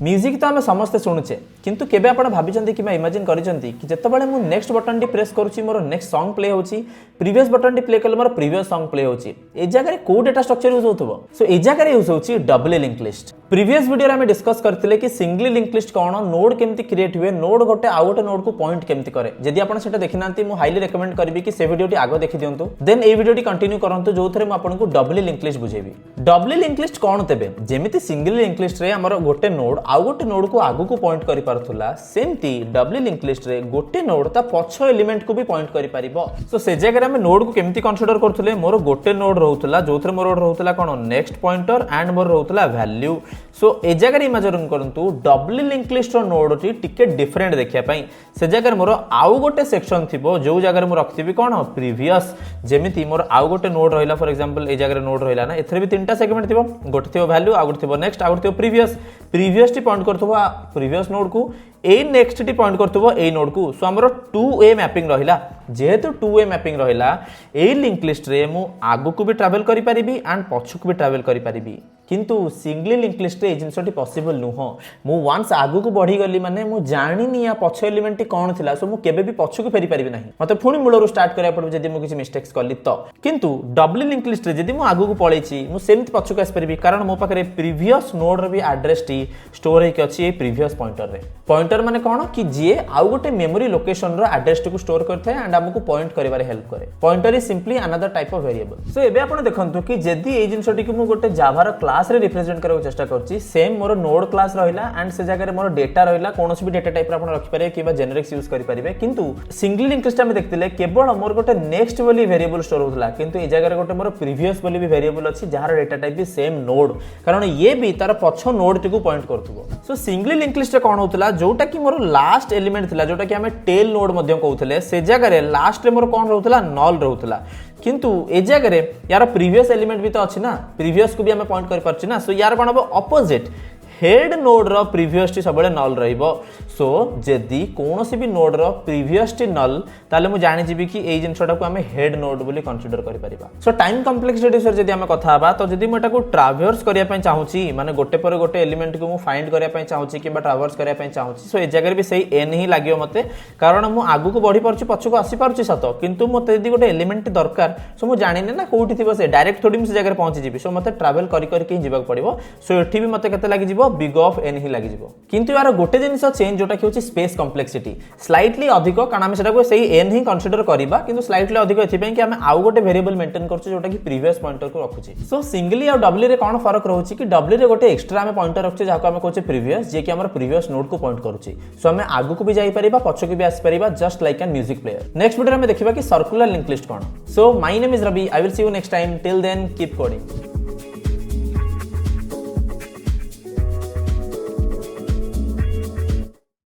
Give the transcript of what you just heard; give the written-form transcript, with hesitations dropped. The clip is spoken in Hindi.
म्यूजिक तो आम समस्ते शुणुचे किंतु केबे आपण भाबिचंती कि इमेजिन करिसंती कि जेतेबेले मु नेक्स्ट बटन टी प्रेस करूची मोर नेक्स्ट सॉन्ग प्ले होची प्रीवियस बटन टी प्ले कले मोर प्रीवियस सॉन्ग प्ले होची ए जगह रे को डाटा स्ट्रक्चर यूज होतबो सो ए जगह रे यूज होची डबली लिंक लिस्ट प्रीवियस वीडियो रे हम डिस्कस करथिले कि सिंगली लिंक लिस्ट कोन नोड केमती क्रिएट हुए नोड गोटे आ गोटे नोड को पॉइंट केमती करे जदि आपण सेटा देखिनांती मु हाईली रेकमेंड करबी कि से वीडियो टी आगो देखि दियंतु देन ए वीडियो टी कंटिन्यू करंतु जो थरे मु आपन को डबली लिंक लिस्ट बुझेबी डबली लिंक लिस्ट कोन तेबे जेमिति सिंगली लिंक लिस्ट रे हमर गोटे नोड आ गोटे नोड को आगु को पॉइंट करि पारथुला सेमती डबली लिंक लिस्ट रे गोटे नोड ता पछो एलिमेंट को भी पॉइंट करि पारिबो सो से जगह रे हम नोड को केमती कंसीडर करथुले मोर गोटे नोड रहउतला जोथरे मोर रहउतला कोन नेक्स्ट पॉइंटर एंड मोर रहउतला वैल्यू सो ए जगह रे इमेजिन करंतु डबली लिंक लिस्ट रो नोड टी टिके डिफरेंट देखिया पई से जगह रे मोर आउ गोटे सेक्शन थिबो जो जगह रे मोर रखथिबी कोन प्रीवियस जेमिति मोर आउ गोटे नोड रहिला फॉर एग्जांपल ए जगह रे नोड रहिला ना एथरे भी तीनटा सेगमेंट थिबो गोटे थिबो वैल्यू आ गोटे थिबो नेक्स्ट आ गोटे थिबो प्रीवियस टी पॉइंट करथबो प्रीवियस नोड को ए नेक्स्ट टी पॉइंट करथबो ए नोड को सो हमरो 2a मैपिंग रहिला जेहेतु 2a मैपिंग रहिला ए लिंक लिस्ट रे मु आगु को भी ट्रैवल करि परिबी एंड पछु को भी ट्रैवल करि परिबी किंतु सिंगली लिंक लिस्ट रे जिनसटी पॉसिबल नुहो मु वंस आगु को बढ़ी गली माने मु जानि नि या पछ एलिमेंट कोन थिला सो मु केबे भी पछु को फेरी परिबी नाही मते फुनी मूलरो स्टार्ट करिया पड़बे जदी मु किछि मिस्टेक्स करली तो किंतु डबली लिंक लिस्ट रे जदी मु आगु को पळेछि मु सेमति पछु को आस परिबी कारण मो पाखरे प्रीवियस नोड रे भी एड्रेस टी स्टोर हे के अछि ए प्रीवियस पॉइंटर रे पॉइंटर माने कोन कि जे आउ गोटे मेमोरी लोकेशन रो एड्रेस टी को स्टोर करथे एंड हमकु पॉइंट करिवारे हेल्प करे pointer is simply another type of variable so एबे आपण देखंतु कि जदी ए जिनसटी कि मु गोटे जावा रो क्लास रे रिप्रेजेंट करबो चेष्टा करछि सेम मोर नोड क्लास रहिला एंड से जगह रे मोर डेटा रहिला कोनोस भी डेटा टाइप रे आपण रखि पारे किबा जेनेरिक्स यूज करि पारिबे किंतु सिंगली लिंक लिस्ट में देखतिले केवल मोर गोटे नेक्स्ट वाली वेरिएबल स्टोर होतला किंतु ए जगह रे गोटे मोर प्रीवियस वाली भी वेरिएबल अछि जहार डेटा टाइप भी सेम नोड कारण ये भी तार पछो नोड टी को पॉइंट करथुबो सो सिंगली लिंक लिस्ट कोन होतला जोटा कि मोर लास्ट एलिमेंट थिला जोटा कि हमें टेल नोड मध्य कहउथले से जगह रे लास्ट रे मोर कोन रहउथला नल रहउथला किंतु ए जगह रे यार प्रीवियस एलिमेंट भी तो अछि ना प्रीवियस को भी हमें पॉइंट कर परछि ना सो यार कोन हो ऑपोजिट हेड नोड रो प्रीवियस टी सबले नल रहइबो सो जदी कोनोसी भी नोड रो प्रीवियस टी नल ताले मु जानि जिबि कि ए जिंसटा को हमें हेड नोड बोली कंसीडर करि परिबा सो टाइम कॉम्प्लेक्सिटी सर जदी हमें कथा बा तो जदी मु एटा को ट्रैवर्स करिया पय चाहूची माने गोटे पर गोटे एलिमेंट को मु फाइंड करिया पय चाहूची किबा ट्रैवर्स करिया पय चाहूची सो ए जगह रे भी सही एन ही लागियो मते कारण मु आगु को बढ़ी परछु पछु को आसी परछु सतो किंतु मते जदी गोटे एलिमेंट दरकार सो मु जानि ना कोठी थिबो से डायरेक्ट थोड़ी से जगह रे पहुंची जिबि सो मते ट्रैवल करि करि के जिबा पड़िबो सो एठी भी मते केते लागि जिवो बिग ऑफ एन ही लागि जिवो किंतु यार गोटे जिंस चेंज जोटा कि होची स्पेस कॉम्प्लेक्सिटी स्लाइटली अधिक कारण हम सेटा को सही एन ही कंसीडर करिबा किंतु स्लाइटली अधिक एथि पय कि हम आउ गोटे वेरिएबल मेंटेन करछु जोटा कि प्रीवियस पॉइंटर को रखुची सो सिंगली और डबली रे कोन फरक रहउची कि डबली रे गोटे एक्स्ट्रा हम पॉइंटर रखछु जाको हम कहउची प्रीवियस जे कि हमर प्रीवियस नोड को पॉइंट करूची सो हम आगु को भी जाई परिबा पछ को भी आस परिबा just like an music player next video में देखिबा कि सर्कुलर लिंक लिस्ट कोन so my name is Ravi I will see you next time till then keep coding